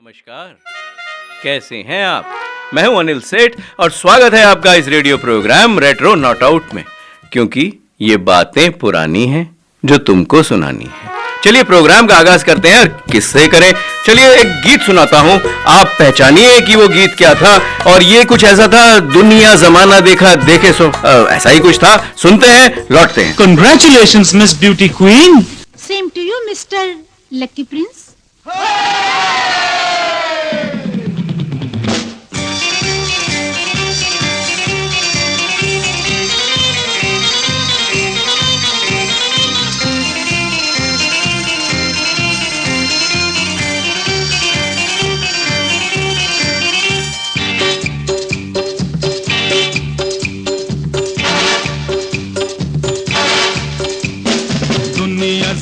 नमस्कार, कैसे हैं आप? मैं हूं अनिल सेठ और स्वागत है आपका इस radio program retro not out में, क्योंकि ये बातें पुरानी हैं जो तुमको सुनानी है। चलिए प्रोग्राम का आगाज करते हैं और किससे करें। चलिए एक गीत सुनाता हूं, आप पहचानिए कि वो गीत क्या था। और ये कुछ ऐसा था, दुनिया जमाना देखा देखे सो ऐसा ही कुछ था। सुनते हैं, लौटते हैं। Congratulations, Miss Beauty Queen. Same to you, Mr. Lucky Prince.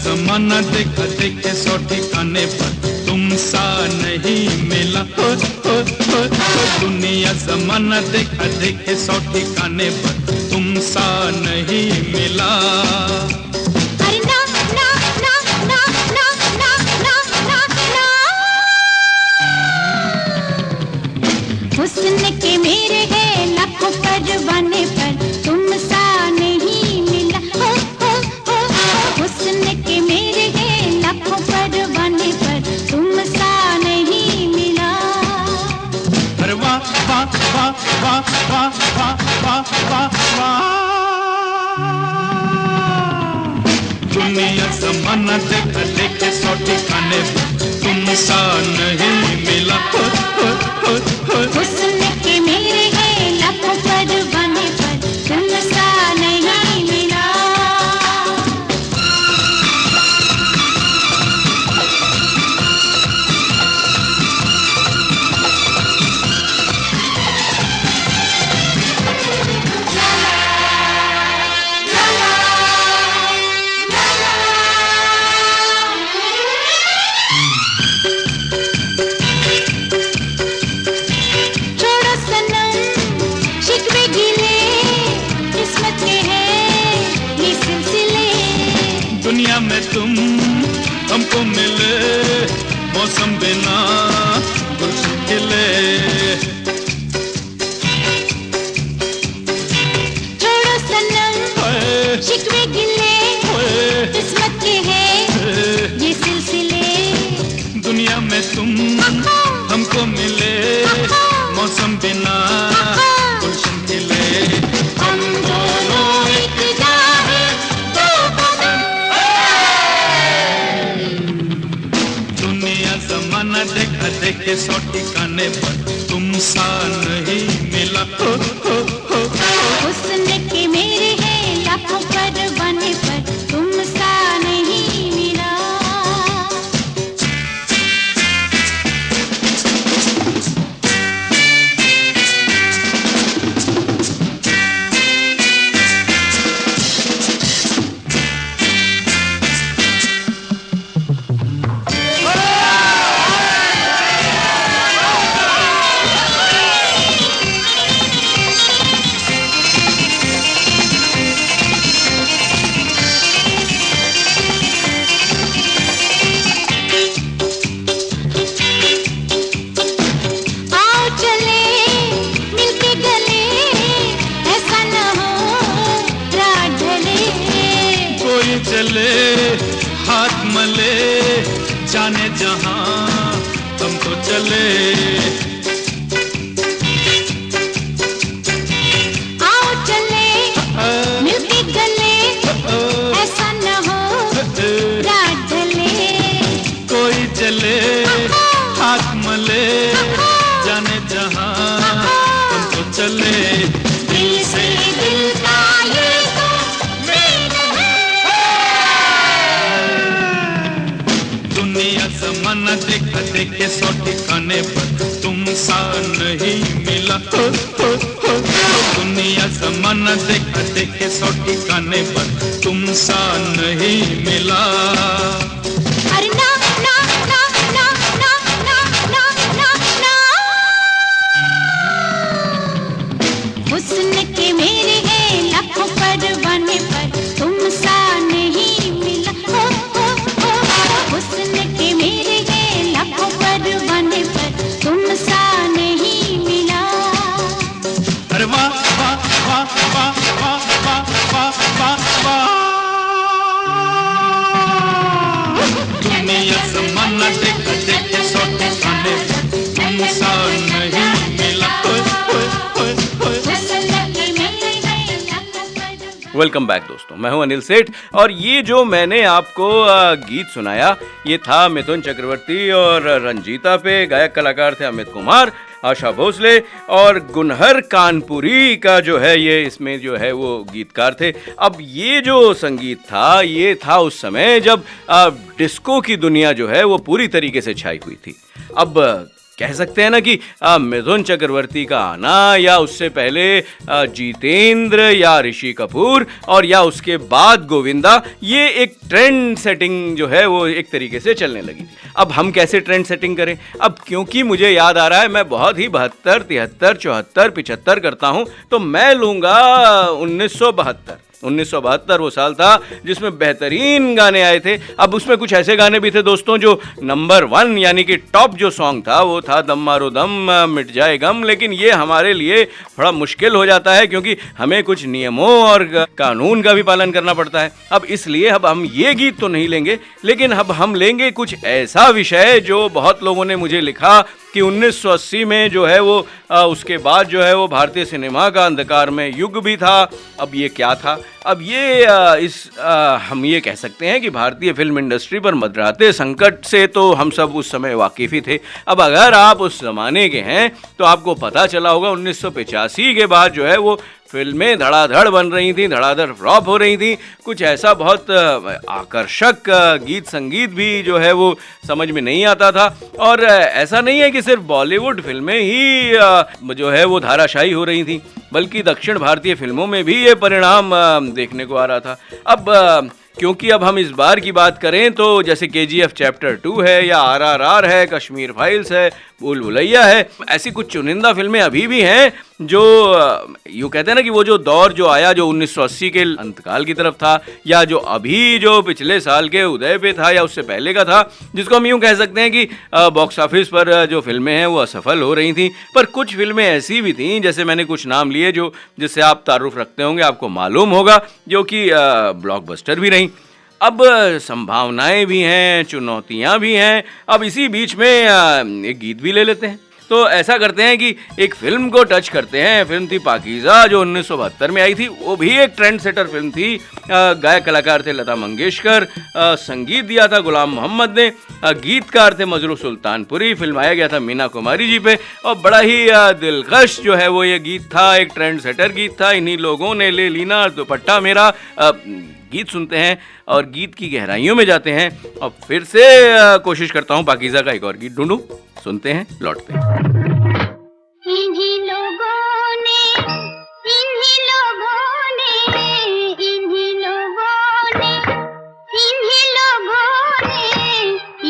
जमाना देखा देखे सौ ठिकाने पर तुम सा नहीं मिला। हो, दुनिया जमाना देखा देखे सौ ठिकाने पर तुम सा नहीं मिला। अरे ना ना ना ना ना ना ना ना ना, हुस्न के मेरे हैं लाखों परवाने पर तुम सा नहीं मिला। हुस्न के मेरे हैं लाखों परवाने पर तुम सा नहीं मिला। अरे वाह वाह वाह वाह वाह वाह वाह वाह वाह। दुनिया जमाना देखा देखे सौ ठिकाने पर तुम सा नहीं मिला। हुस्न के मेरे हैं लाखों परवाने पर तुम सा नहीं मिला। छोड़ो सनम शिकवे गिले, किस्मत के हैं ये सिलसिले। दुनिया में तुम हमको मिले, मौसम बिना गुलशन खिले। छोड़ो सनम शिकवे गिले, किस्मत के हैं ये सिलसिले। दुनिया में तुम हमको मिले, मौसम बिना गुलशन खिले। हम दोनों एक जाए दो बदन। दुनिया जमाना देखा देखे सौ ठिकाने पर तुम सा नहीं मिला। हुस्न के मेरे हैं लाखों परवाने पर तुम सा नहीं मिला। आओ चले मिलके गले, ऐसा न हो रात ढले। कोई चले हाथ मले, जाने जहां हम तो चले। आओ चले मिलके गले, ऐसा न हो रात ढले। कोई चले हाथ मले, जाने जहां हम तो चले। दिल से दिल का ये तो मेल है। दुनिया जमाना देखा देखे सौ ठिकाने पर तुम सा नहीं मिला। दुनिया जमाना देखा देखे सौ ठिकाने पर तुम सा नहीं मिला। अरे ना ना ना ना ना ना ना ना ना, हुस्न के मेरे हैं लाखों परवाने पर तुम सा नहीं मिला। हुस्न के मेरे हैं लाखों परवाने पर वेलकम बैक दोस्तों, मैं हूं अनिल सेठ और ये जो मैंने आपको गीत सुनाया ये था मिथुन चक्रवर्ती और रंजीता पे। गायक कलाकार थे अमित कुमार, आशा भोसले और गुनहर कानपुरी का जो है ये इसमें जो है वो गीतकार थे। अब ये जो संगीत था ये था उस समय जब डिस्को की दुनिया जो है वो पूरी तरीके से छाई हुई थी। अब कह सकते हैं ना कि मिथुन चक्रवर्ती का आना या उससे पहले जितेंद्र या ऋषि कपूर और या उसके बाद गोविंदा, ये एक ट्रेंड सेटिंग जो है वो एक तरीके से चलने लगी। अब हम कैसे ट्रेंड सेटिंग करें? अब क्योंकि मुझे याद आ रहा है मैं बहुत ही 72, 73, 74, 75 करता हूं, तो मैं लूंगा 1972। 1972 वो साल था जिसमें बेहतरीन गाने आए थे। अब उसमें कुछ ऐसे गाने भी थे दोस्तों जो नंबर 1 यानी कि टॉप जो सॉन्ग था वो था दम मारो दम मिट जाए गम, लेकिन ये हमारे लिए थोड़ा मुश्किल हो जाता है क्योंकि हमें कुछ नियमों और कानून का भी पालन करना पड़ता है। अब इसलिए अब हम ये गीत तो नहीं लेंगे, लेकिन अब हम लेंगे कुछ ऐसा विषय जो बहुत लोगों ने मुझे लिखा कि 1980 में जो है वो उसके बाद जो है वो भारतीय सिनेमा का अंधकार में युग भी था। अब ये क्या था? अब ये हम ये कह सकते हैं कि भारतीय फिल्म इंडस्ट्री पर मंडराते संकट से तो हम सब उस समय वाकिफ़ ही थे। अब अगर आप उस ज़माने के हैं तो आपको पता चला होगा 1985 के बाद जो है वो फिल्में धड़ाधड़ बन रही थी, धड़ाधड़ फ्लॉप हो रही थी। कुछ ऐसा बहुत आकर्षक गीत संगीत भी जो है वो समझ में नहीं आता था। और ऐसा नहीं है कि सिर्फ बॉलीवुड फिल्में ही जो है वो धाराशायी हो रही थी, बल्कि दक्षिण भारतीय फिल्मों में भी ये परिणाम देखने को आ रहा था। अब क्योंकि अब हम इस बार की बात करें तो जैसे KGF चैप्टर 2 है या RRR है, कश्मीर फाइल्स है, भूल भुलैया है, ऐसी कुछ चुनिंदा फिल्में अभी भी हैं जो यूँ कहते हैं ना कि वो जो दौर जो आया जो 1980 के अंतकाल की तरफ था या जो अभी जो पिछले साल के उदय पे था या उससे पहले का था, जिसको हम यूँ कह सकते हैं कि बॉक्स ऑफिस पर जो फिल्में हैं वो असफल हो रही थी। पर कुछ फिल्में ऐसी भी थीं, जैसे मैंने कुछ नाम लिए जो जिससे आप तारुफ रखते होंगे, आपको मालूम होगा, जो कि ब्लॉकबस्टर भी रहीं। अब संभावनाएं भी हैं, चुनौतियां भी हैं। अब इसी बीच में एक गीत भी ले लेते हैं। तो ऐसा करते हैं कि एक फिल्म को टच करते हैं। फिल्म थी पाकीज़ा जो 1972 में आई थी। वो भी एक ट्रेंड सेटर फिल्म थी। गायक कलाकार थे लता मंगेशकर, संगीत दिया था गुलाम मोहम्मद ने, गीतकार थे मजरू सुल्तानपुरी। फिल्माया गया था मीना कुमारी जी पे और बड़ा ही दिलकश जो है वो ये गीत था, एक ट्रेंड सेटर गीत था। इन्हीं लोगों ने ले लीना दुपट्टा मेरा। गीत सुनते हैं और गीत की गहराइयों में जाते हैं और फिर से कोशिश करता हूँ पाकीज़ा का एक और गीत ढूंढूं। सुनते हैं, लौटते हैं। इन्हीं लोगों ने इन्हीं लोगों ने इन्हीं लोगों ने इन्हीं लोगों ने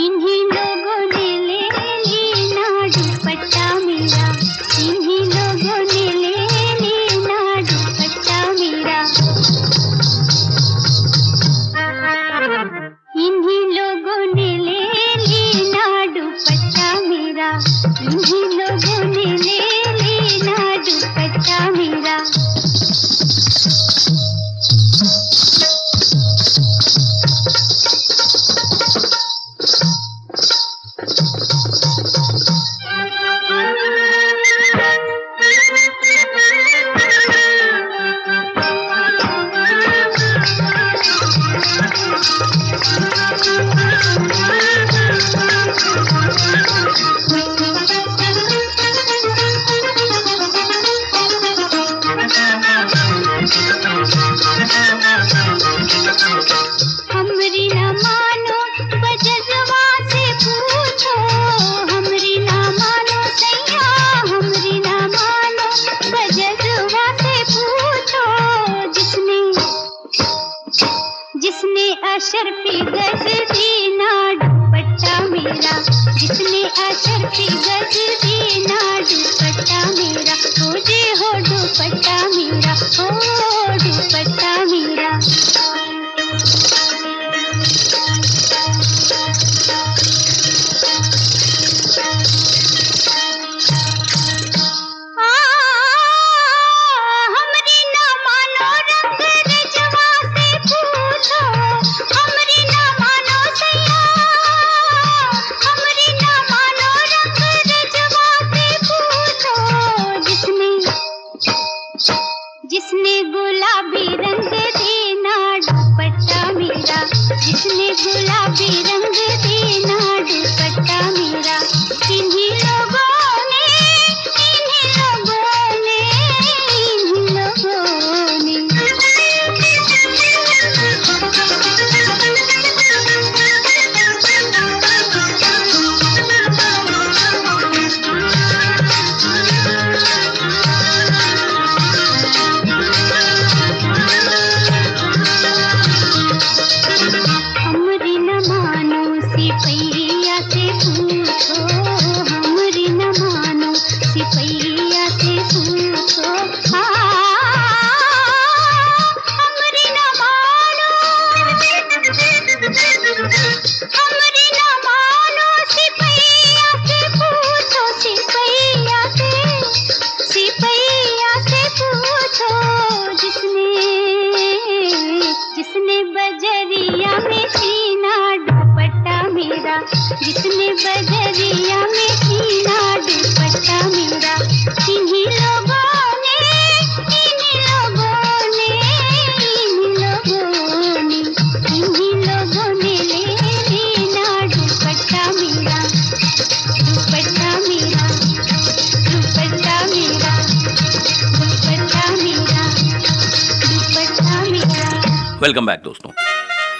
इन्हीं लोगों ने ले लीना दुपट्टा मेरा। इन्हीं लोगों ने ले लीना दुपट्टा मेरा। इन्हीं लोगों ने ले लीना दुपट्टा मेरा। इन्हीं लोगों ने ले लीना दुपट्टा मेरा। हमरी ना मानो बजजवा से पूछो, हमरी ना मानो सैया, हमरी ना मानो बजजवा से पूछो। जिसने अशरफी गज दी ना दुपट्टा मेरा। जिसने अशरफी गज दी ना दुपट्टा मेरा। हो जे हो दुपट्टा मेरा, हो दुपट्टा मेरा। हमरी ना मानो रंग रजवा से पूछो, हमरी ना मानो सैया, हमरी ना मानो रंग रजवा वेलकम बैक दोस्तों,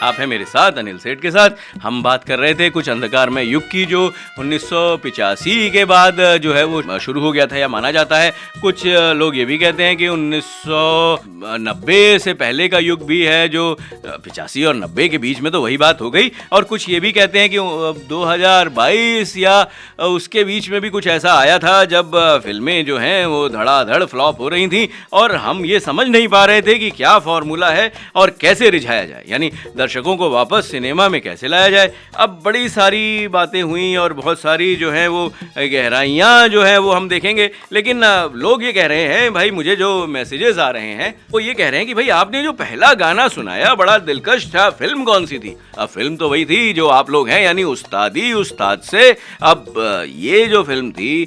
आप हैं मेरे साथ अनिल सेठ के साथ। हम बात कर रहे थे कुछ अंधकारमय युग की जो 1985 के बाद जो है वो शुरू हो गया था या माना जाता है। कुछ लोग ये भी कहते हैं कि 1990 से पहले का युग भी है, जो 85 और 90 के बीच में तो वही बात हो गई। और कुछ ये भी कहते हैं कि 2022 या उसके बीच में भी कुछ ऐसा आया था जब फिल्में जो हैं वो धड़ाधड़ फ्लॉप हो रही थी और हम ये समझ नहीं पा रहे थे कि क्या फॉर्मूला है और कैसे रिझाया जाए, यानी दर्शकों को वापस सिनेमा में कैसे लाया जाए। अब बड़ी सारी बातें हुई और बहुत सारी जो है वो गहराइयाँ जो है वो हम देखेंगे। लेकिन लोग ये कह रहे हैं, भाई मुझे जो मैसेजेस आ रहे हैं वो ये कह रहे हैं कि भाई आपने जो पहला गाना सुनाया बड़ा दिलकश था, फिल्म कौन सी थी? अब फिल्म तो वही थी जो आप लोग हैं, यानी उस्तादी उस्ताद से। अब ये जो फिल्म थी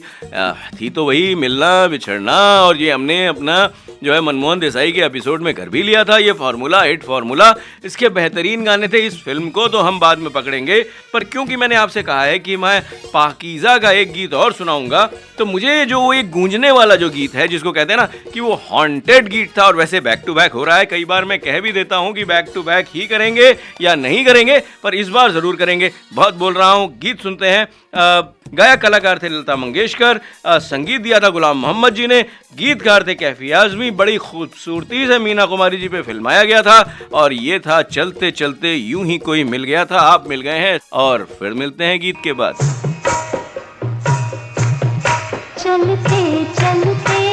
तो वही मिलना बिछड़ना, और ये हमने अपना जो है मनमोहन देसाई के एपिसोड में कर भी लिया था, ये फार्मूला हिट फार्मूला। इसके बेहतरीन गाने थे। इस फिल्म को तो हम बाद में पकड़ेंगे, पर क्योंकि मैंने आपसे कहा है कि मैं पाकीज़ा का एक गीत और सुनाऊंगा, तो मुझे जो वो एक गूंजने वाला जो गीत है जिसको कहते हैं ना कि वो हॉन्टेड गीत था, और वैसे बैक टू बैक हो रहा है। कई बार मैं कह भी देता हूं कि बैक टू बैक ही करेंगे या नहीं करेंगे, पर इस बार जरूर करेंगे। बहुत बोल रहा हूं, गीत सुनते हैं। गायक कलाकार थे लता मंगेशकर, संगीत दिया था गुलाम मोहम्मद जी ने, गीतकार थे कैफी आजमी। बड़ी खूबसूरती से मीना कुमारी जी पे फिल्माया गया था, और ये था चलते चलते यूं ही कोई मिल गया था। आप मिल गए हैं, और फिर मिलते हैं गीत के बाद। चलते चलते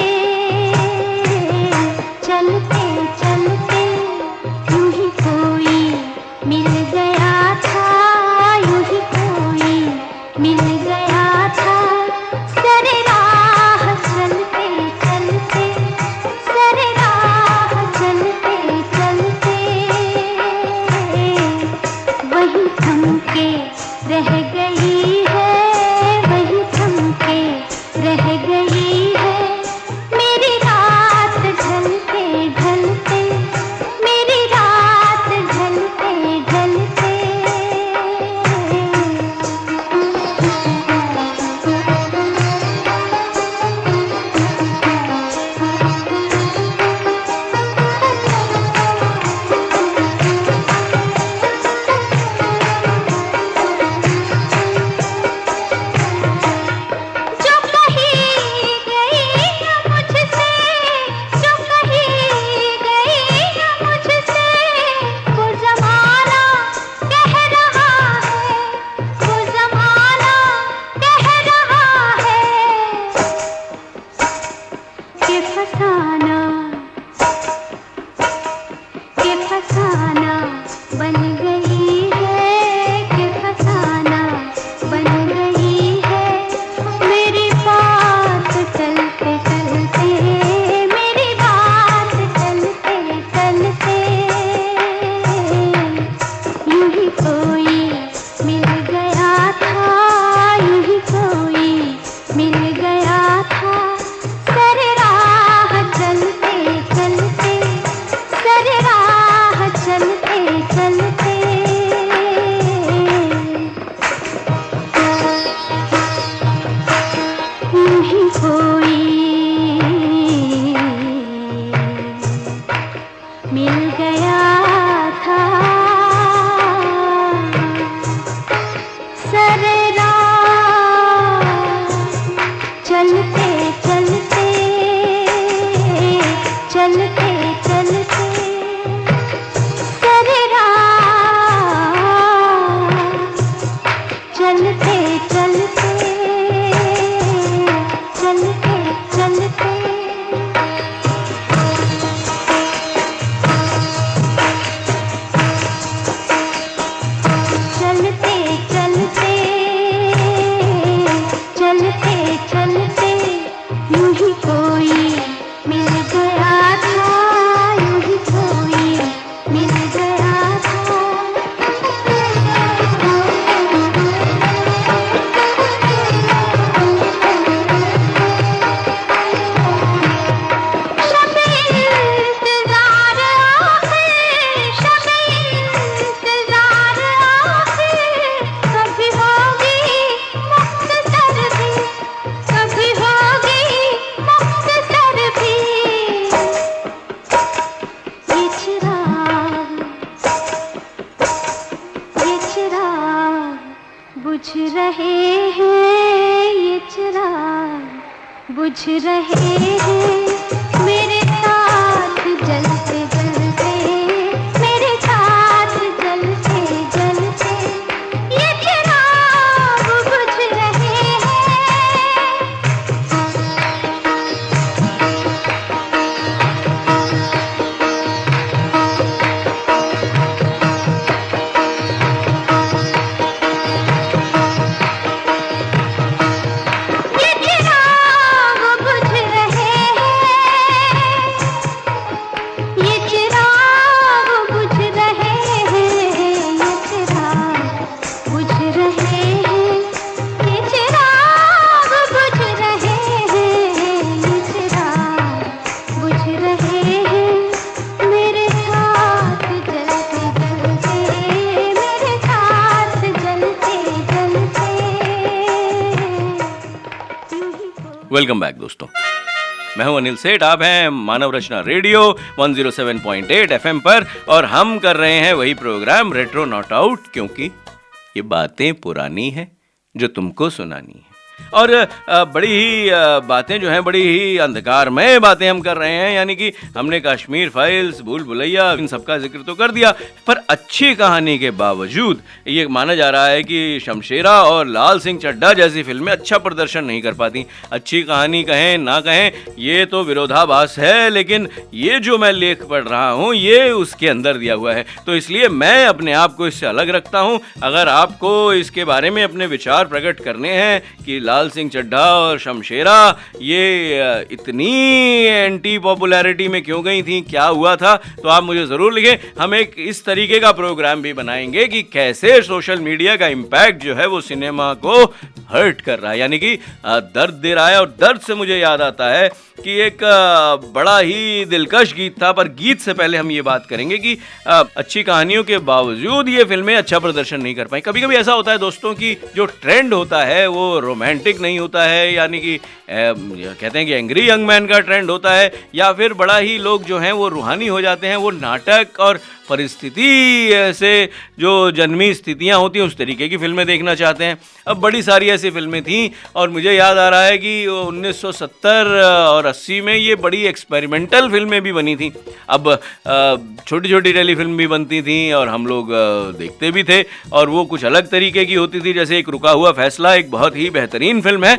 चलते चलते यूं ही कोई मिल गया था, यूं ही कोई मिल गया था। सरे राह चलते चलते, सरे राह चलते चलते वही थम के रह गई है, वही थम के रह गई है। मेरी रात ढलते ढलते, मेरी रात ढलते ढलते जो कही गई न मुझसे, जो कही गई न मुझसे, वो ज़माना कह रहा है, वो ज़माना कह रहा है कि फसाना बन गई है, कि फसाना बन गई है। मेरी बात चलते चलते, मेरी बात चलते चलते यूं ही कोई मिल गया था, यूं ही कोई मिल गया था। सरे राह चलते चलते, सरे राह चलते चलते यूं ही कोई मिल गया था। सरे राह चलते चलते, चलते चलते सरे राह चलते चलते, चलते बुझ रहे हैं मेरे साथ जलते जलते, मेरे साथ जलते जलते ये चिराग बुझ रहे हैं। ये चिराग बुझ रहे हैं, ये चिराग बुझ रहे हैं, ये चिराग बुझ रहे हैं, ये चिराग बुझ रहे हैं, ये चिराग बुझ रहे हैं मेरे साथ जलते जलते, मेरे साथ जलते जलते। वेलकम बैक दोस्तों, मैं हूं अनिल सेठ। आप हैं मानव रचना रेडियो 107.8 FM पर और हम कर रहे हैं वही प्रोग्राम रेट्रो नॉट आउट, क्योंकि ये बातें पुरानी हैं जो तुमको सुनानी है। और बड़ी ही बातें जो हैं, बड़ी ही अंधकारमय बातें हम कर रहे हैं, यानी कि हमने कश्मीर फाइल्स, भूल भुलैया, इन सबका जिक्र तो कर दिया, पर अच्छी कहानी के बावजूद ये माना जा रहा है कि शमशेरा और लाल सिंह चड्ढा जैसी फिल्में अच्छा प्रदर्शन नहीं कर पाती। अच्छी कहानी कहें ना कहें, ये तो विरोधाभास है, लेकिन ये जो मैं लेख पढ़ रहा हूँ ये उसके अंदर दिया हुआ है, तो इसलिए मैं अपने आप को इससे अलग रखता हूँ। अगर आपको इसके बारे में अपने विचार प्रकट करने हैं कि लाल सिंह चड्ढा और शमशेरा ये इतनी एंटी पॉपुलैरिटी में क्यों गई थी, क्या हुआ था, तो आप मुझे ज़रूर लिखें। हम एक इस तरीके का प्रोग्राम भी बनाएंगे कि कैसे सोशल मीडिया का इम्पैक्ट जो है वो सिनेमा को हर्ट कर रहा है, यानी कि दर्द दे रहा है। और दर्द से मुझे याद आता है कि एक बड़ा ही दिलकश गीत था, पर गीत से पहले हम ये बात करेंगे कि अच्छी कहानियों के बावजूद ये फिल्में अच्छा प्रदर्शन नहीं कर पाई। कभी कभी ऐसा होता है दोस्तों कि जो ट्रेंड होता है वो रोमांटिक नहीं होता है, यानी कि कहते हैं कि एंग्री यंग मैन का ट्रेंड होता है, या फिर बड़ा ही लोग जो हैं वो रूहानी हो जाते हैं, वो नाटक और परिस्थिति से जो जन्मी स्थितियां होती हैं उस तरीके की फिल्में देखना चाहते हैं। अब बड़ी सारी ऐसी फिल्में थीं और मुझे याद आ रहा है कि 1970 और 80 में ये बड़ी एक्सपेरिमेंटल फिल्में भी बनी थी। अब छोटी छोटी टेलीफिल्म भी बनती थी और हम लोग देखते भी थे, और वो कुछ अलग तरीके की होती थी। जैसे एक रुका हुआ फैसला एक बहुत ही बेहतरीन फिल्म है,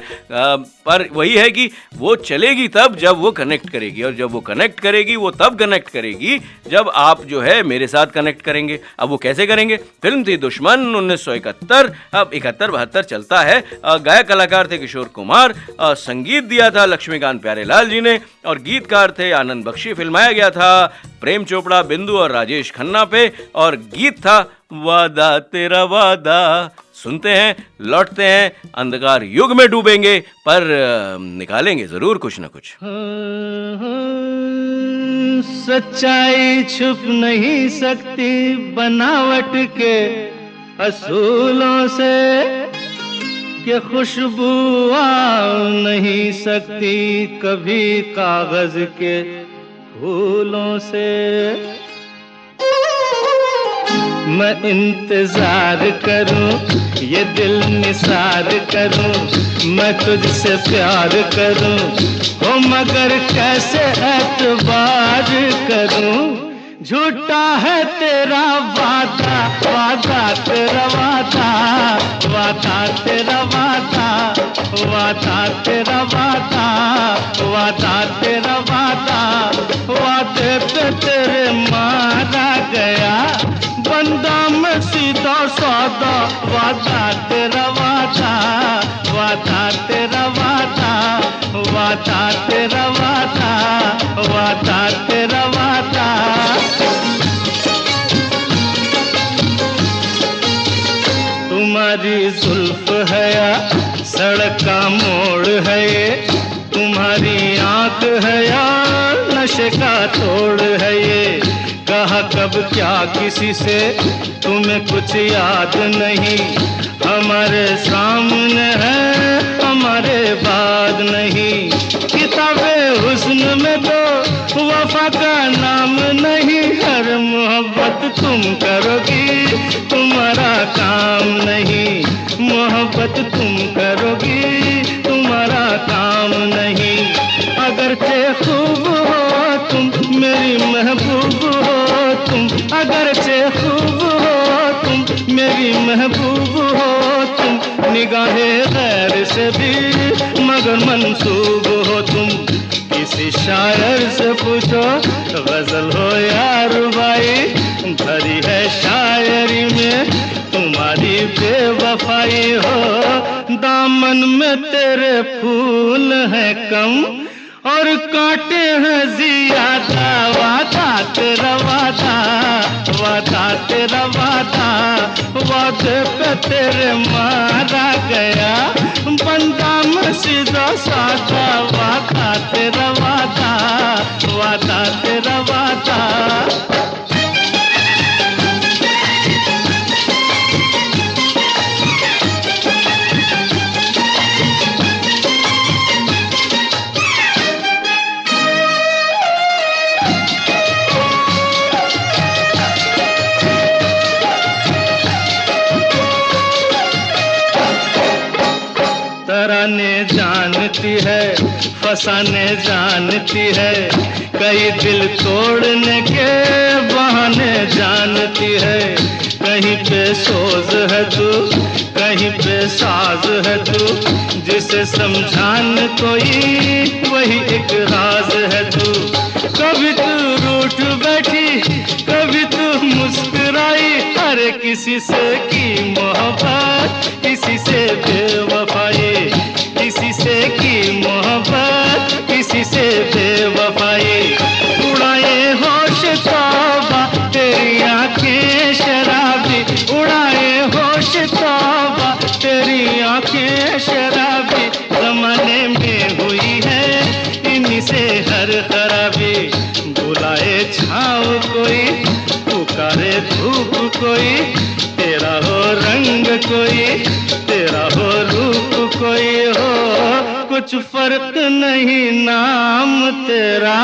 पर वही है कि वो चलेगी तब जब वो कनेक्ट करेगी, और जब वो कनेक्ट करेगी वो तब कनेक्ट करेगी जब आप जो है मेरे साथ कनेक्ट करेंगे। अब वो कैसे करेंगे? फिल्म थी दुश्मन 1971, अब 71-72 चलता है। गायक कलाकार थे किशोर कुमार, संगीत दिया था लक्ष्मीकांत प्यारेलाल जी ने, और गीतकार थे आनंद बख्शी। फिल्माया गया था प्रेम चोपड़ा, बिंदु और राजेश खन्ना पे, और गीत था वादा तेरा वादा। सुनते हैं, लौटते हैं, अंधकार युग में डूबेंगे, पर निकालेंगे जरूर कुछ न कुछ। सच्चाई छुप नहीं सकती बनावट के असूलों से, कि खुशबू आ नहीं सकती कभी कागज के फूलों से। मैं इंतजार करूं, ये दिल निसार करूं, मैं तुझसे प्यार करूं, हो मगर कैसे एतबार करूं। झूठा है तेरा वादा, वादा तेरा वादा, वादा तेरा वादा, वादा तेरा वादा, वादा तेरा वादा। वादे पे तेरे मारा गया बंदा मैं सीधा सादा, वादा तेरा वादा, वादा तेरा वादा, वादा तेरा वादा, वादा तेरा वादा। तुम्हारी जुल्फ है या सड़क का मोड़ है ये, तुम्हारी आंख है या नशे का तोड़ है ये। कहा कब क्या किसी से तुम्हें कुछ याद नहीं, हमारे सामने है हमारे बाद नहीं। किताबे हुस्न में तो वफा का नाम नहीं, हर मोहब्बत तुम करोगी तुम्हारा काम नहीं, मोहब्बत तुम करोगी तुम्हारा काम नहीं। अगरचे खूब हो तुम मेरी महबूब हो तुम, अगरचे खूब हो तुम मेरी महबूब हो तुम, निगाहे गैर से भी मगर मंसूब हो तुम। किसी शायर से पूछो गजल हो या रुबाई, भरी है शायरी में तुम्हारी बेवफाई हो। दामन में तेरे फूल हैं कम और कांटे हैं ज्यादा, वादा तेरा वादा, वादा तेरा वादा, वादे पे तेरे मारा गया बंदा मैं सीधा साधा, वादा तेरा वादा, वादा तेरा वादा। तराने जानती है फसाने जानती है, कई दिल तोड़ने के बहाने जानती है। कहीं पे सोज है तू कहीं पे साज है तू, जिसे समझाने कोई वही एक राज है तू। कभी तू रूठ बैठी कभी तू मुस्कुराई, हर किसी से की मोहब्बत किसी से बेवफाई, किसी से की मोहब्बत किसी से बेवफाई। उड़ाए होश तौबा तेरी आंखें शराबी, उड़ाए होश तौबा तेरी आंखें शराबी, जमाने में हुई है इन्हीं से हर खराबी। बुलाए छाँव कोई पुकारे धूप कोई, तेरा हो रंग कोई तेरा हो रूप कोई हो, कुछ फर्क नहीं नाम तेरा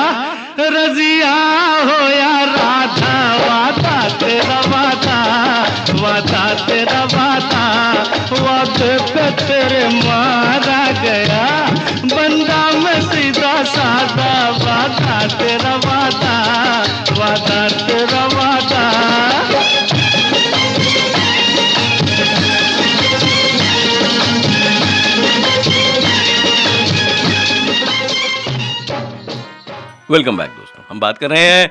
रजिया हो या राधा, वादा तेरा वादा, वादा तेरा वादा, वादे पे तेरे मारा गया बंदा मैं सीधा साधा, वादा तेरा वादा, वादा तेरा वादा। वेलकम बैक दोस्तों, हम बात कर रहे हैं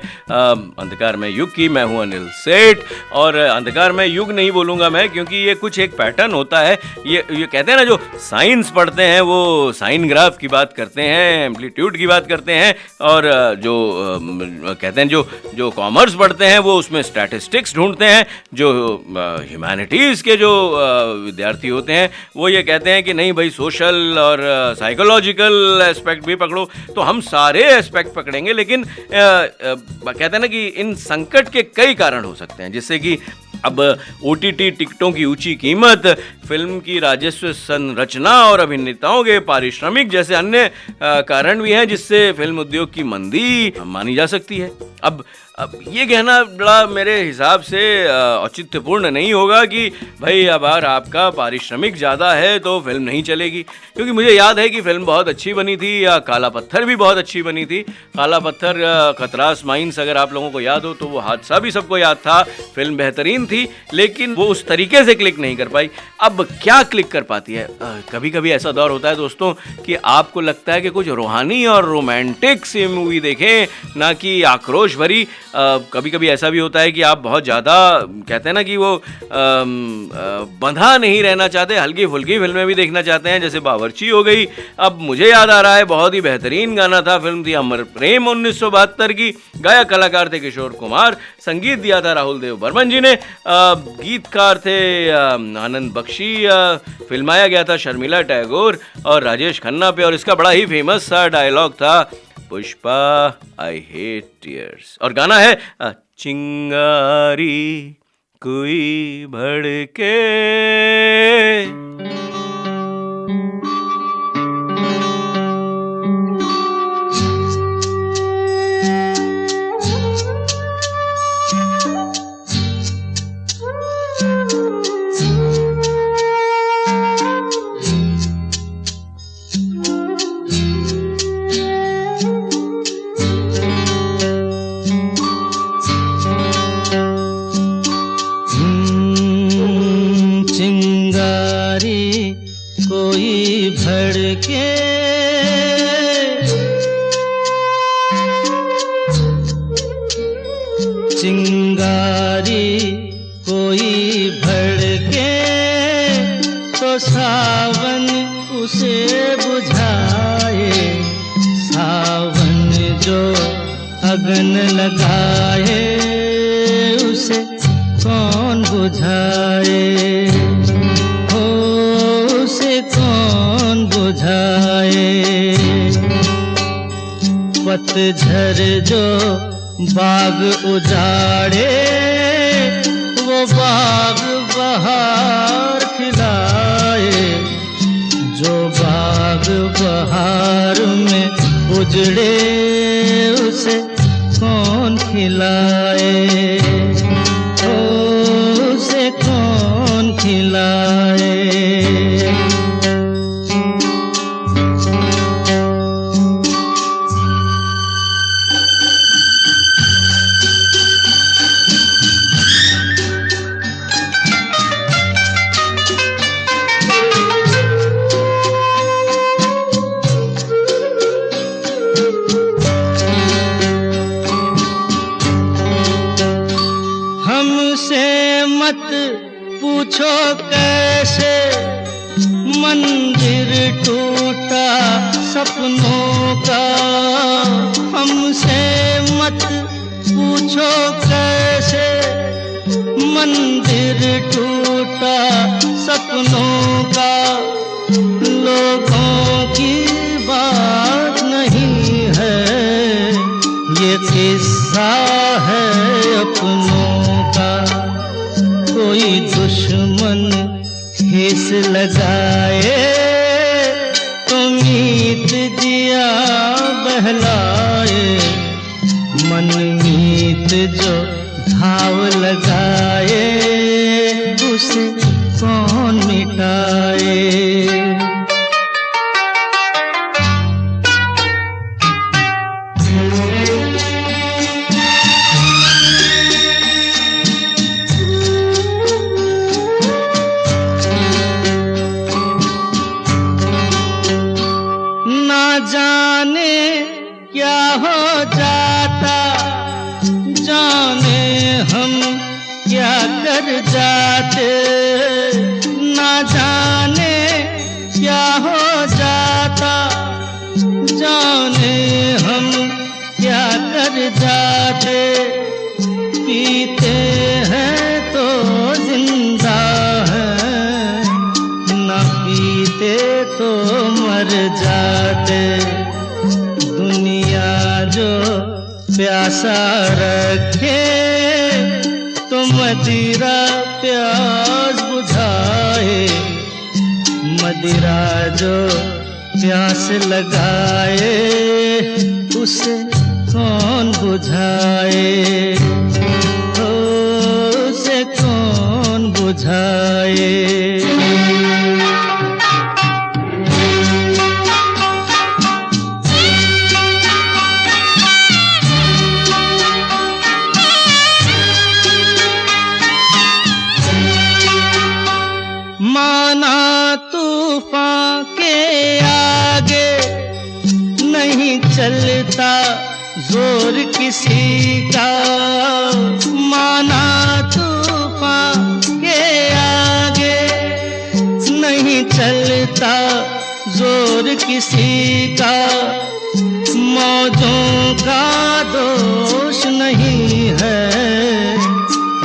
अंधकार में युग की। मैं हूं अनिल सेठ, और अंधकार में युग नहीं बोलूँगा मैं, क्योंकि ये कुछ एक पैटर्न होता है। ये कहते हैं ना, जो साइंस पढ़ते हैं वो साइन ग्राफ की बात करते हैं, एम्पलीट्यूड की बात करते हैं, और जो कहते हैं जो कॉमर्स पढ़ते हैं वो उसमें स्टैटिस्टिक्स ढूंढते हैं। जो ह्यूमैनिटीज़ के जो विद्यार्थी होते हैं वो ये कहते हैं कि नहीं भाई, सोशल और साइकोलॉजिकल एस्पेक्ट भी पकड़ो। तो हम सारे एस्पेक्ट पकड़ेंगे, लेकिन कहते हैं ना कि इन संकट के कई कारण हो सकते हैं, जिससे कि अब OTT टिकटों की ऊंची कीमत, फिल्म की राजस्व संरचना और अभिनेताओं के पारिश्रमिक जैसे अन्य कारण भी हैं, जिससे फिल्म उद्योग की मंदी मानी जा सकती है। अब ये कहना बड़ा मेरे हिसाब से औचित्यपूर्ण नहीं होगा कि भाई अगर आपका पारिश्रमिक ज़्यादा है तो फिल्म नहीं चलेगी, क्योंकि मुझे याद है कि फिल्म बहुत अच्छी बनी थी, या काला पत्थर भी बहुत अच्छी बनी थी। काला पत्थर, खतरास माइंस अगर आप लोगों को याद हो तो वो हादसा भी सबको याद था। फिल्म बेहतरीन थी, लेकिन वो उस तरीके से क्लिक नहीं कर पाई। अब क्या क्लिक कर पाती है? कभी कभी ऐसा दौर होता है दोस्तों कि आपको लगता है कि कुछ रूहानी और रोमांटिक सी मूवी देखें, ना कि आक्रोश भरी। कभी कभी ऐसा भी होता है कि आप बहुत ज़्यादा, कहते हैं ना कि वो बंधा नहीं रहना चाहते, हल्की फुल्की फिल्में भी देखना चाहते हैं, जैसे बावर्ची हो गई। अब मुझे याद आ रहा है, बहुत ही बेहतरीन गाना था, फिल्म थी अमर प्रेम 1972 की, गायक कलाकार थे किशोर कुमार, संगीत दिया था राहुल देव बर्मन जी ने, गीतकार थे आनंद बख्शी, फिल्माया गया था शर्मिला टैगोर और राजेश खन्ना पे, और इसका बड़ा ही फेमस सा डायलॉग था, पुष्पा आई हेट टीयर्स। और गाना है चिंगारी कोई भड़के। के चिंगारी कोई भड़के तो सावन उसे बुझाए, सावन जो अगन लगाए उसे कौन बुझाए, हो उसे कौन बुझाए। पतझर जो बाग उजाड़े वो बाग बहार खिलाए, जो बाग बहार में उजड़े उसे कौन खिलाए, ओ उसे कौन खिलाए। पूछो कैसे मंदिर टूटा सपनों का, हमसे मत पूछो कैसे मंदिर टूटा सपनों का। लोगों की बात नहीं है ये किस्सा है अपनों का। कोई दुश्मन ठेस लगाए तो मीत दिया बहलाए, मन मीत जो घाव लगाए उसे कौन मिटाए। जाने क्या हो जाता, जाने हम क्या कर जाते, ना जाने क्या हो जाता, जाने हम क्या कर जाते। पीते हैं तो जिंदा हैं, ना पीते तो मर जाते। दुनिया जो प्यासा रखे तो मदिरा प्यास बुझाए, मदिरा जो प्यास लगाए उसे कौन बुझाए, ओ उसे कौन बुझाए। माना तूफान के आगे नहीं चलता जोर किसी का, माना तूफान के आगे नहीं चलता जोर किसी का। मौजों का दोष नहीं है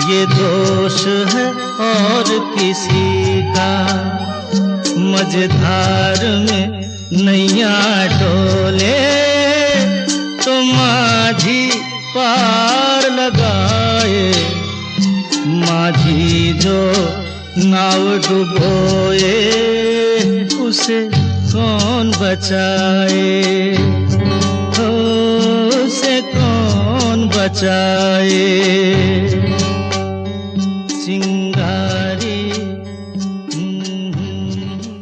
ये दोष है और किसी का। मझधार में नैया डोले तो माझी पार लगाए, माझी जो नाव डुबोए उसे कौन बचाए, उसे कौन बचाए।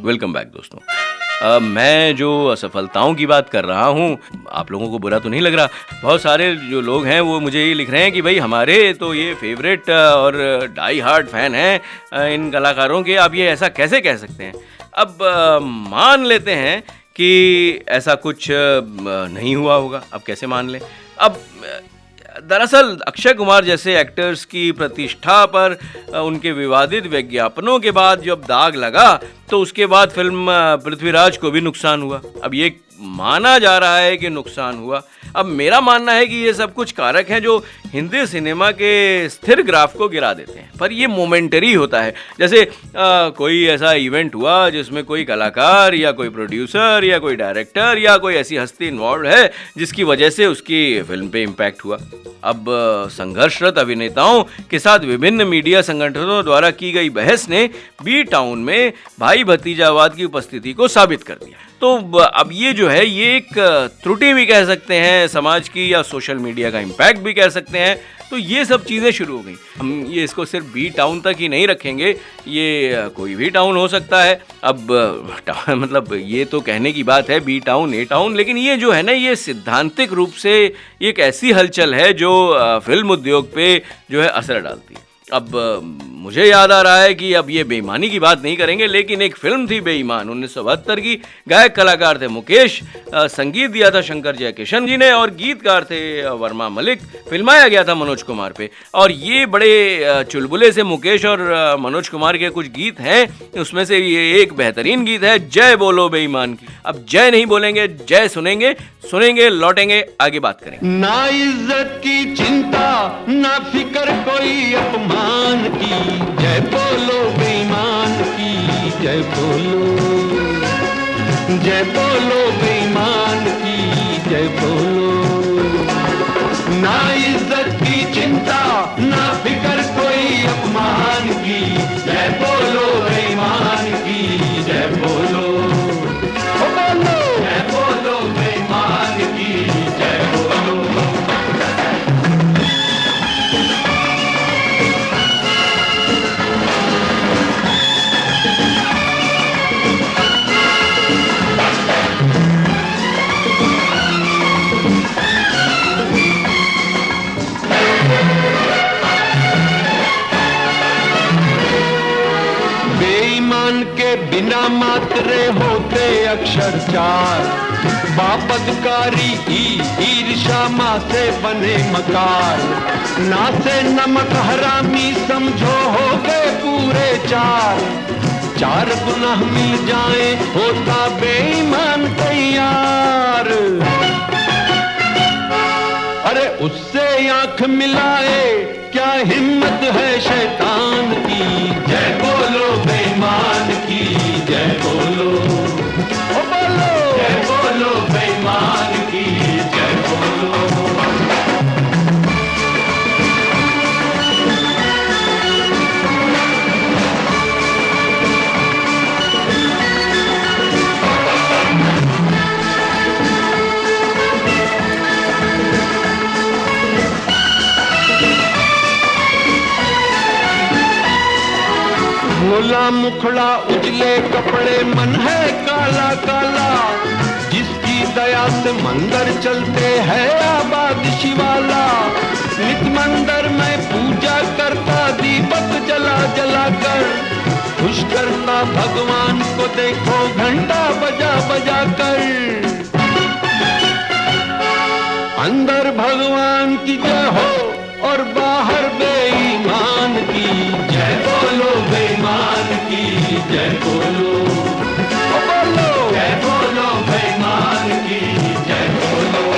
वेलकम बैक दोस्तों। मैं जो असफलताओं की बात कर रहा हूँ, आप लोगों को बुरा तो नहीं लग रहा? बहुत सारे जो लोग हैं वो मुझे ये लिख रहे हैं कि भाई हमारे तो ये फेवरेट और डाई हार्ड फैन हैं इन कलाकारों के, आप ये ऐसा कैसे कह सकते हैं। अब मान लेते हैं कि ऐसा कुछ नहीं हुआ होगा, अब कैसे मान लें। अब दरअसल अक्षय कुमार जैसे एक्टर्स की प्रतिष्ठा पर उनके विवादित विज्ञापनों के बाद जब दाग लगा तो उसके बाद फिल्म पृथ्वीराज को भी नुकसान हुआ। अब ये माना जा रहा है कि नुकसान हुआ। अब मेरा मानना है कि ये सब कुछ कारक हैं जो हिंदी सिनेमा के स्थिर ग्राफ को गिरा देते हैं, पर ये मोमेंटरी होता है। जैसे कोई ऐसा इवेंट हुआ जिसमें कोई कलाकार या कोई प्रोड्यूसर या कोई डायरेक्टर या कोई ऐसी हस्ती इन्वॉल्व है जिसकी वजह से उसकी फिल्म पे इम्पैक्ट हुआ। अब संघर्षरत अभिनेताओं के साथ विभिन्न मीडिया संगठनों द्वारा की गई बहस ने बी टाउन में भाई भतीजावाद की उपस्थिति को साबित कर दिया। तो अब ये जो है ये एक त्रुटि भी कह सकते हैं समाज की, या सोशल मीडिया का इम्पैक्ट भी कह सकते हैं। तो ये सब चीज़ें शुरू हो गई। हम ये इसको सिर्फ बी टाउन तक ही नहीं रखेंगे, ये कोई भी टाउन हो सकता है। अब मतलब ये तो कहने की बात है बी टाउन ए टाउन, लेकिन ये जो है ना ये सिद्धांतिक रूप से एक ऐसी हलचल है जो फिल्म उद्योग पे जो है असर डालती है। अब मुझे याद आ रहा है कि अब ये बेईमानी की बात नहीं करेंगे, लेकिन एक फिल्म थी बेईमान 1972 की। गायक कलाकार थे मुकेश, संगीत दिया था शंकर जयकिशन जी ने और गीतकार थे वर्मा मलिक। फिल्माया गया था मनोज कुमार पे, और ये बड़े चुलबुले से मुकेश और मनोज कुमार के कुछ गीत हैं। उसमें से ये एक बेहतरीन गीत है जय बोलो बेईमान की। अब जय नहीं बोलेंगे, जय सुनेंगे, लौटेंगे, आगे बात करेंगे। ना इज्जत की चिंता, ना फिक्र कोई अपमान की, जय बोलो बेईमान की, जय बोलो, जय बोलो बेईमान की, जय बोलो। ना इज्जत की चिंता, ना फिक्र कोई अपमान की, जय बोलो बेईमान की, जय बोलो, ओ बोलो, जय बोलो बेईमान की, जय बोलो। के बिना मात्रे होते अक्षर चार, बापदकारी ईर्षा माँ से बने मकार, ना से नमक हरामी समझो हो गए पूरे चार, चार गुनाह मिल जाए होता बेईमान तैयार। अरे उससे आंख मिलाए क्या हिम्मत है शैतान की, जय बोलो बेईमान की, जय बोलो, ओ बोलो, जय बोलो बेईमान की, जय बोलो। भोला मुखड़ा उजले कपड़े मन है काला काला, जिसकी दया से मंदिर चलते हैं आबाद शिवाला। नित मंदिर में पूजा करता दीपक जला जला कर, खुश करता भगवान को देखो घंटा बजा बजा कर। अंदर भगवान की जय हो और बाहर बेईमान की, जय बोलो बेईमान की, जय बोलो, ओ बोलो, जय बोलो बेईमान की, जय बोलो।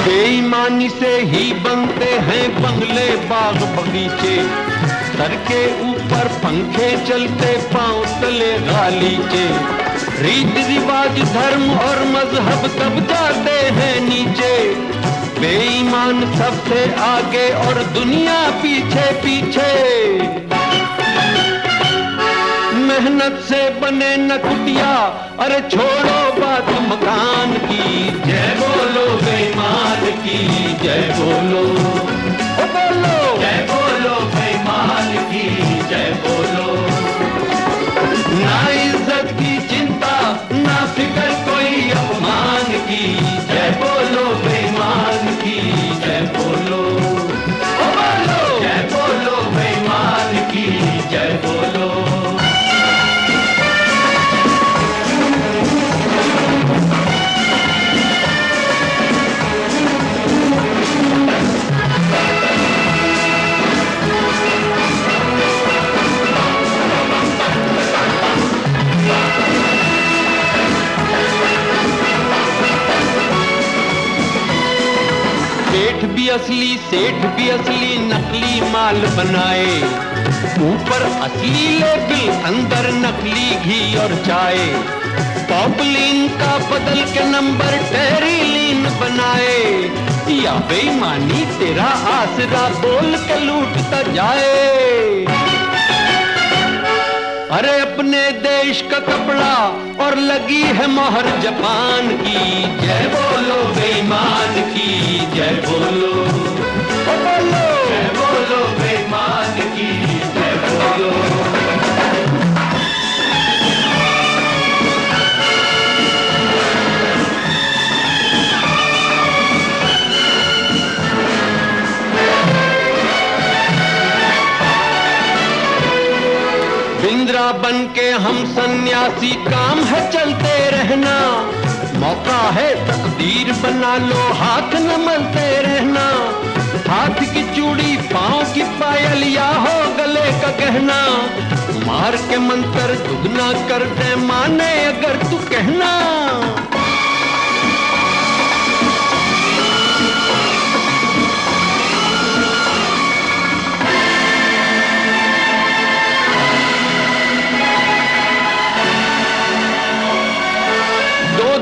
बेईमानी से ही बनते हैं बंगले बाग बगीचे, सर के ऊपर पंखे चलते पांव तले गालीचे। रीत रिवाज धर्म और मजहब कब जाते हैं नीचे, बेईमान सबसे आगे और दुनिया पीछे पीछे। मेहनत से बने न कुटिया, अरे छोड़ो बात मकान की, जय बोलो बेईमान की, जय बोलो, ओ बोलो, जय बोलो बेईमान की, जय बोलो। ना इज्जत की चिंता, ना फिक्र कोई अपमान की, जय बोलो बेईमान की, जय बोलो, ओ बोलो, जय बोलो बेईमान की, जय बोलो। सेठ भी असली, सेठ भी असली, नकली माल बनाए, ऊपर असली लेबिल, अंदर नकली घी और चाय। पॉपुलिन का बदल के नंबर टेरिलीन बनाए, या बेईमानी तेरा आसरा बोल के लूटता जाए। अरे अपने देश का कपड़ा और लगी है मोहर जापान की, जय बोलो बेईमान की, जय बोलो, ओ बोलो, जय बोलो बेईमान की, जय बोलो। बिंद्रा बन के हम सन्यासी, काम है चलते रहना, मौका है तकदीर बना लो, हाथ न मलते रहना। हाथ की चूड़ी, पाँव की पायल, या हो गले का गहना, मार के मंत्र दुगना कर दे माने अगर तू कहना।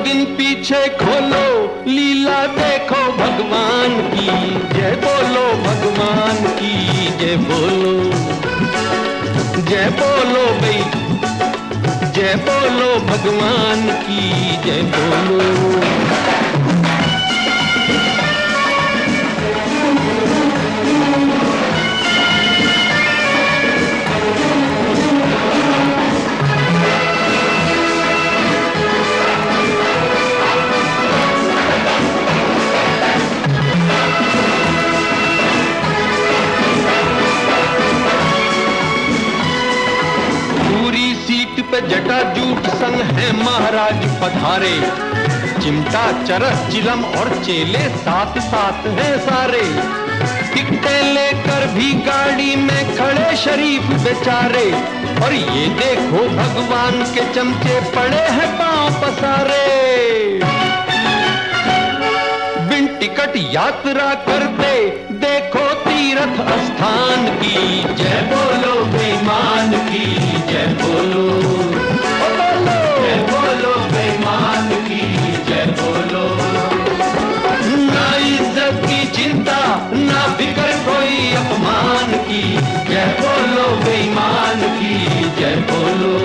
दिन पीछे खोलो, लीला देखो भगवान की, जय बोलो भगवान की, जय बोलो, जय बोलो भाई, जय बोलो भगवान की, जय बोलो। जटाजूट संग है महाराज पधारे, चिमटा चरस चिलम और चेले साथ साथ हैं सारे। टिकटें लेकर भी गाड़ी में खड़े शरीफ बेचारे, और ये देखो भगवान के चमचे पड़े हैं पांव पसारे। बिन टिकट यात्रा करते देखो तीर्थ स्थान की, जय बोलो बेईमान की, जय बोलो, ओ बोलो, जय बोलो बेईमान की, जय बोलो। ना इज्जत की चिंता, ना फिक्र कोई अपमान की, जय बोलो बेईमान की, जय बोलो, ओ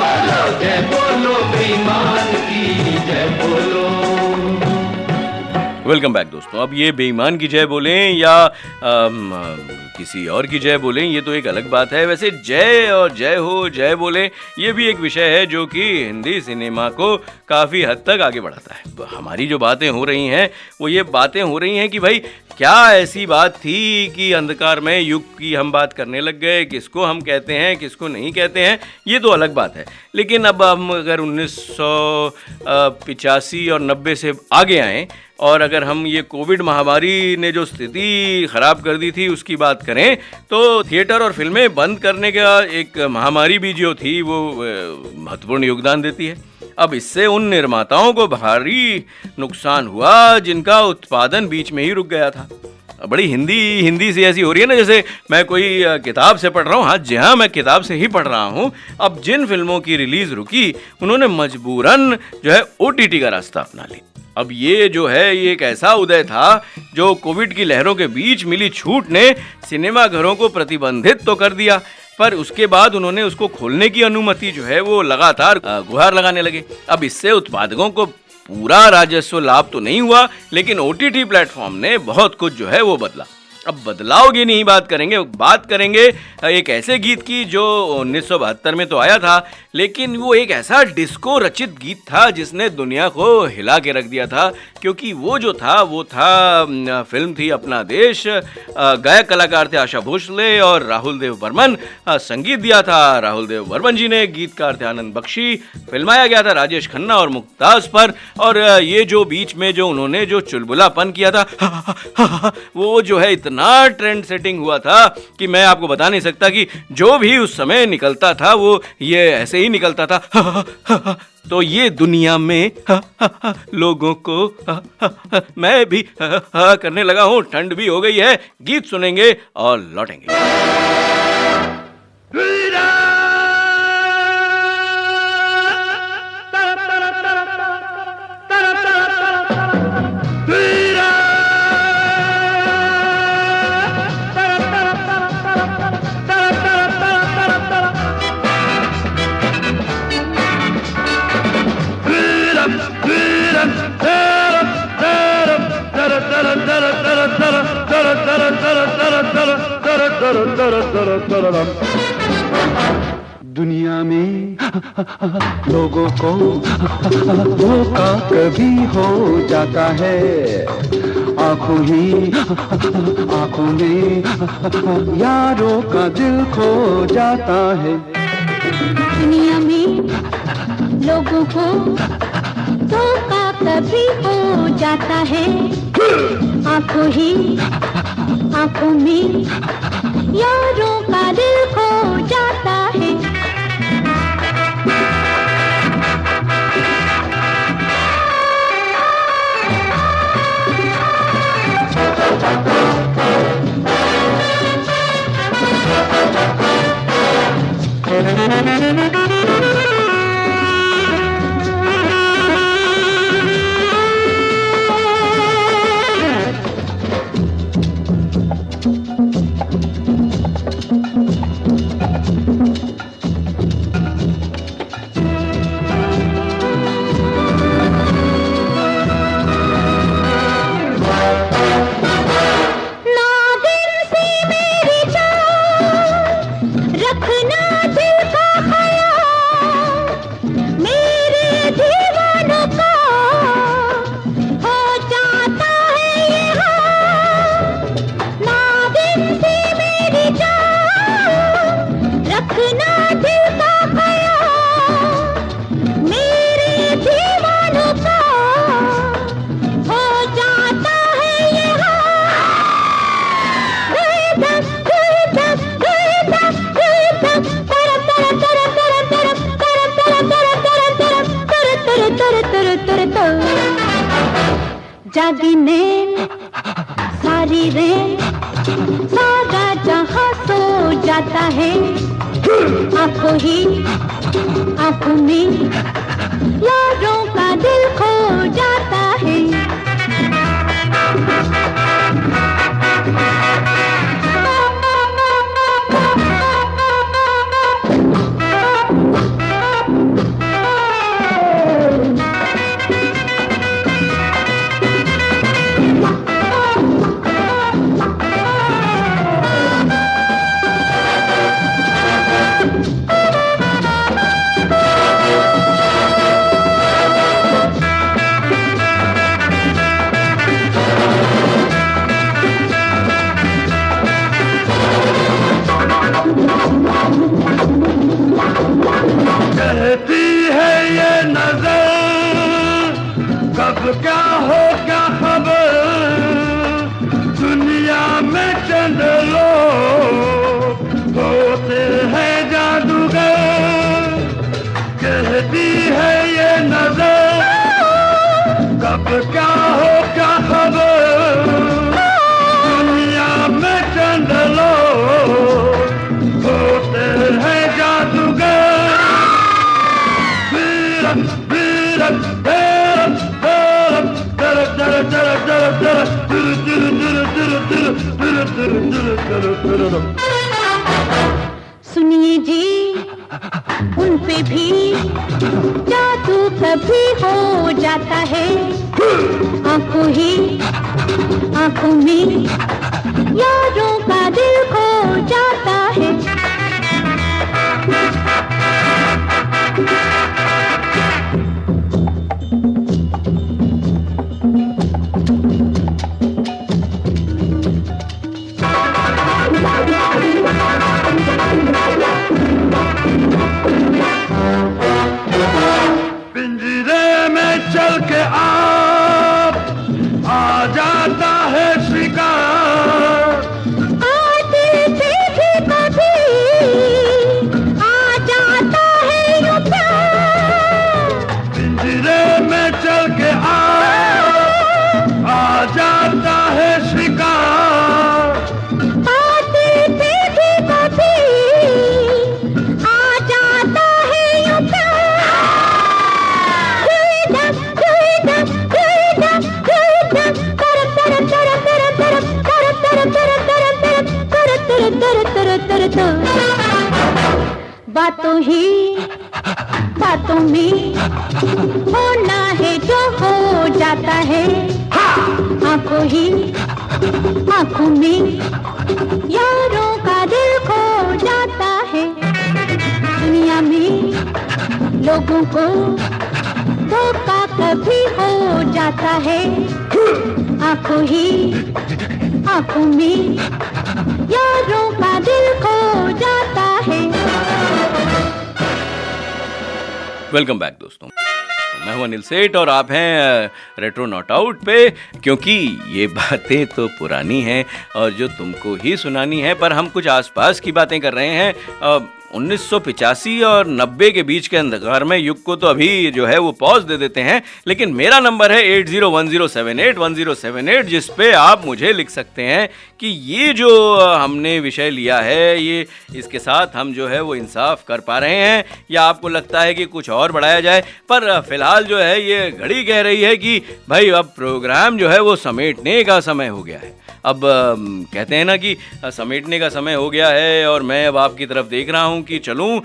बोलो, जय बोलो बेईमान की, जय बोलो। वेलकम बैक दोस्तों। अब ये बेईमान की जय बोलें या किसी और की जय बोलें, ये तो एक अलग बात है। वैसे जय और जय हो, जय बोलें, ये भी एक विषय है जो कि हिंदी सिनेमा को काफ़ी हद तक आगे बढ़ाता है। हमारी जो बातें हो रही हैं वो ये बातें हो रही हैं कि भाई क्या ऐसी बात थी कि अंधकारमय युग की हम बात करने लग गए, किसको हम कहते हैं किसको नहीं कहते हैं, ये तो अलग बात है। लेकिन अब हम अगर 1985 और 90 से आगे आएँ और अगर हम ये कोविड महामारी ने जो स्थिति ख़राब कर दी थी उसकी बात करें, तो थिएटर और फिल्में बंद करने का एक महामारी भी जो थी वो महत्वपूर्ण योगदान देती है। अब इससे उन निर्माताओं को भारी नुकसान हुआ जिनका उत्पादन बीच में ही रुक गया था। बड़ी हिंदी सी ऐसी हो रही है ना, जैसे मैं कोई किताब से पढ़ रहा हूँ। हाँ जी हाँ, मैं किताब से ही पढ़ रहा हूँ। अब जिन फिल्मों की रिलीज़ रुकी उन्होंने मजबूरन जो है OTT का रास्ता अपना लिया। अब ये जो है ये एक ऐसा उदय था जो कोविड की लहरों के बीच मिली छूट ने सिनेमा घरों को प्रतिबंधित तो कर दिया, पर उसके बाद उन्होंने उसको खोलने की अनुमति जो है वो लगातार गुहार लगाने लगे। अब इससे उत्पादकों को पूरा राजस्व लाभ तो नहीं हुआ, लेकिन OTT प्लेटफॉर्म ने बहुत कुछ जो है वो बदला। अब बदलाव की नहीं बात करेंगे एक ऐसे गीत की जो 1972 में तो आया था, लेकिन वो एक ऐसा डिस्को रचित गीत था जिसने दुनिया को हिला के रख दिया था, क्योंकि वो था फिल्म थी अपना देश। गायक कलाकार थे आशा भोसले और राहुल देव बर्मन। संगीत दिया था राहुल देव बर्मन जी ने, गीतकार थे आनंद बख्शी। फिल्माया गया था राजेश खन्ना और मुमताज पर। और ये जो बीच में जो उन्होंने जो चुलबुलापन किया था वो जो है इतना ट्रेंड सेटिंग हुआ था कि मैं आपको बता नहीं सकता कि जो भी उस समय निकलता था वो ये ऐसे ही निकलता था। तो ये दुनिया में लोगों को मैं भी करने लगा हूं। ठंड भी हो गई है, गीत सुनेंगे और लौटेंगे। दुनिया में लोगों को धोखा कभी हो जाता है, आंखों में यारों का दिल खो जाता है। दुनिया में लोगों को धोखा कभी हो जाता है, आंखों में यारों का दिल खो जाता है। जागी नैन सारी रैन सारा जहां सो जाता है, आंखों में यारों का दिल खो जाता है। कहती है ये नजर कब क्या हो क्या खबर, दुनिया में चंद लोग होते हैं जादूगर। कहती है ये नजर कब क्या हो क्या खबर, दुनिया में चंद लोग होते हैं जादूगर। सुनिए जी उन पे भी जादू कभी हो जाता है। आंखों ही आंखों में यारों का दिल खो जाता है। पिंजरे में चल के आप आ जाता है शिकार। आते थे भी कभी आ जाता है यूं प्यार। पिंजरे में चल के आप आ जाता है शिकार। आते थे भी कभी आ जाता है यूं प्यार। बातों ही बातों में होना है जो हो जाता है। आंखों ही आंखों में यारों का दिल खो जाता है। दुनिया में लोगों को धोखा कभी हो जाता है। आंखों ही आंखों में यारों का दिल खो जाता है। वेलकम बैक दोस्तों, मैं हूं अनिल सेठ और आप हैं रेट्रो नॉट आउट पे, क्योंकि ये बातें तो पुरानी हैं और जो तुमको ही सुनानी है। पर हम कुछ आसपास की बातें कर रहे हैं। 1985 और 90 के बीच के अंधकारमय युग को तो अभी जो है वो पॉज दे देते हैं, लेकिन मेरा नंबर है 8010781078 जिस पे आप मुझे लिख सकते हैं कि ये जो हमने विषय लिया है ये इसके साथ हम जो है वो इंसाफ कर पा रहे हैं या आपको लगता है कि कुछ और बढ़ाया जाए। पर फिलहाल जो है ये घड़ी कह रही है कि भाई अब प्रोग्राम जो है वो समेटने का समय हो गया है। अब कहते हैं ना कि समेटने का समय हो गया है और मैं अब आपकी तरफ देख रहा हूं कि चलूं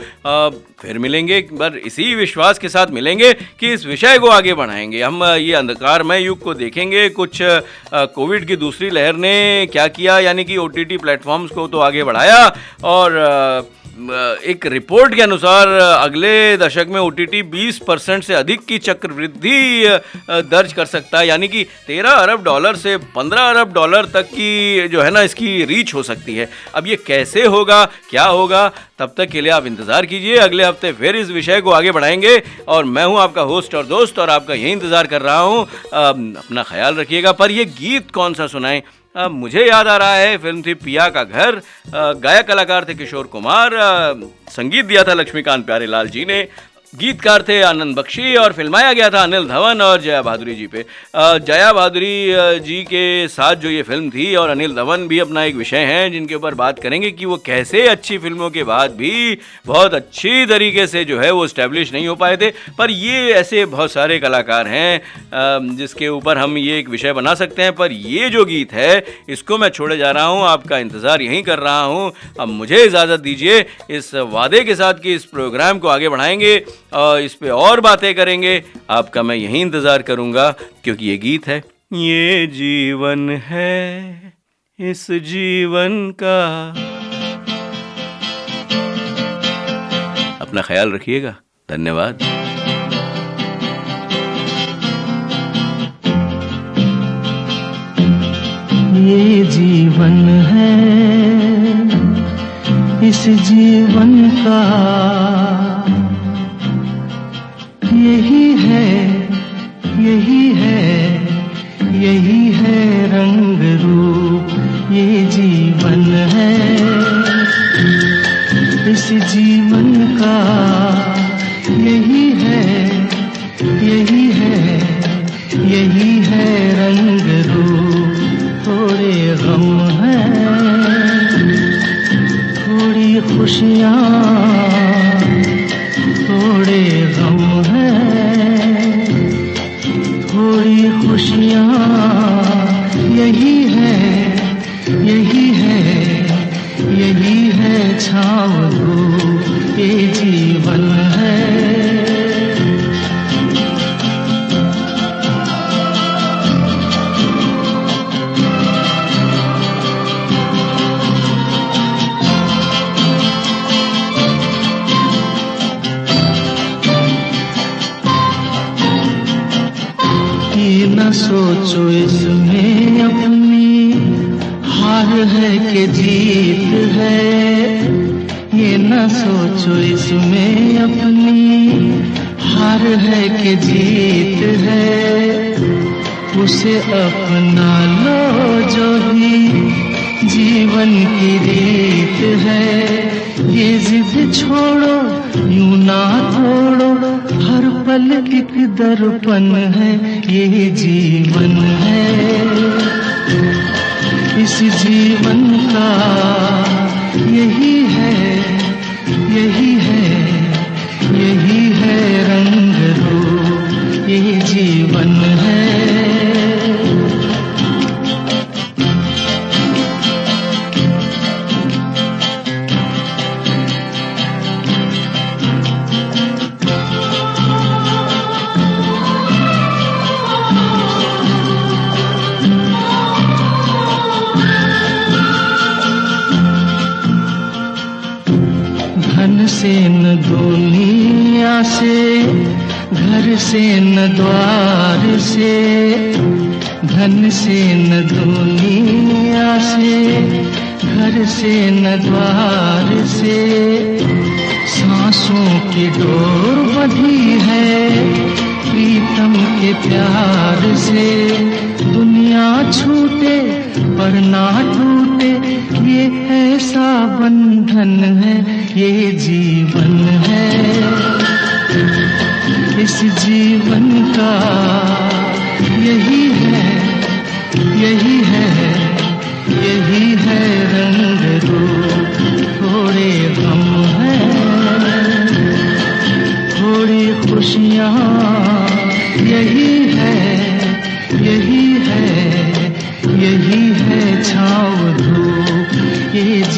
फिर मिलेंगे, पर इसी विश्वास के साथ मिलेंगे कि इस विषय को आगे बढ़ाएंगे। हम ये अंधकारमय युग को देखेंगे, कुछ कोविड की दूसरी लहर ने क्या किया, यानी कि OTT प्लेटफॉर्म्स को तो आगे बढ़ाया और एक रिपोर्ट के अनुसार अगले दशक में OTT 20% से अधिक की चक्रवृद्धि दर्ज कर सकता है, यानी कि $13 अरब से $15 अरब तक की जो है ना इसकी रीच हो सकती है। अब ये कैसे होगा, क्या होगा, तब तक के लिए आप इंतज़ार कीजिए। अगले हफ्ते फिर इस विषय को आगे बढ़ाएंगे और मैं हूं आपका होस्ट और दोस्त और आपका यही इंतज़ार कर रहा हूं। अपना ख्याल रखिएगा। पर ये गीत कौन सा सुनाएं? मुझे याद आ रहा है फिल्म थी पिया का घर, गायक कलाकार थे किशोर कुमार, संगीत दिया था लक्ष्मीकांत प्यारेलाल जी ने, गीतकार थे आनंद बख्शी और फिल्माया गया था अनिल धवन और जया भादुरी जी पे। जया भादुरी जी के साथ जो ये फिल्म थी और अनिल धवन भी अपना एक विषय है जिनके ऊपर बात करेंगे कि वो कैसे अच्छी फिल्मों के बाद भी बहुत अच्छी तरीके से जो है वो इस्टेब्लिश नहीं हो पाए थे। पर ये ऐसे बहुत सारे कलाकार हैं जिसके ऊपर हम ये एक विषय बना सकते हैं। पर ये जो गीत है इसको मैं छोड़े जा रहा हूँ, आपका इंतज़ार यहीं कर रहा हूँ। अब मुझे इजाज़त दीजिए इस वादे के साथ कि इस प्रोग्राम को आगे बढ़ाएंगे और इस पे और बातें करेंगे। आपका मैं यही इंतज़ार करूंगा क्योंकि ये गीत है, ये जीवन है इस जीवन का। अपना ख्याल रखिएगा। धन्यवाद। ये जीवन है इस जीवन का, यही है यही है यही है रंग रूप। ये जीवन है इस जीवन का, यही है यही है यही है रंग रूप। थोड़े गम हैं थोड़ी खुशियाँ, थोड़े गम हैं थोड़ी खुशियाँ, यही है यही है छाँव धूप ये जीवन है। ये न सोचो इसमें अपनी हार है कि जीत है, ये न सोचो इसमें अपनी हार है कि जीत है। उसे अपना लो जो भी जीवन की रीत है। ये जिद छोड़ो यूं ना तोड़ो, हर पल एक दर्पण है ये जीवन है। इस जीवन का यही है, यही है, यही है रंग रूप ये जीवन है। धन से न दुनिया से, घर से न द्वार से, धन से न दुनिया से, घर से न द्वार से। सांसों की डोर बंधी है प्रीतम के प्यार से। दुनिया छूटे पर ना टूटे ये ऐसा बंधन है ये जीवन है। इस जीवन का यही है, यही है, यही है रंग रूप। थोड़े गम हैं, थोड़ी खुशियाँ, यही है, यही है, यही है छाँव धूप ये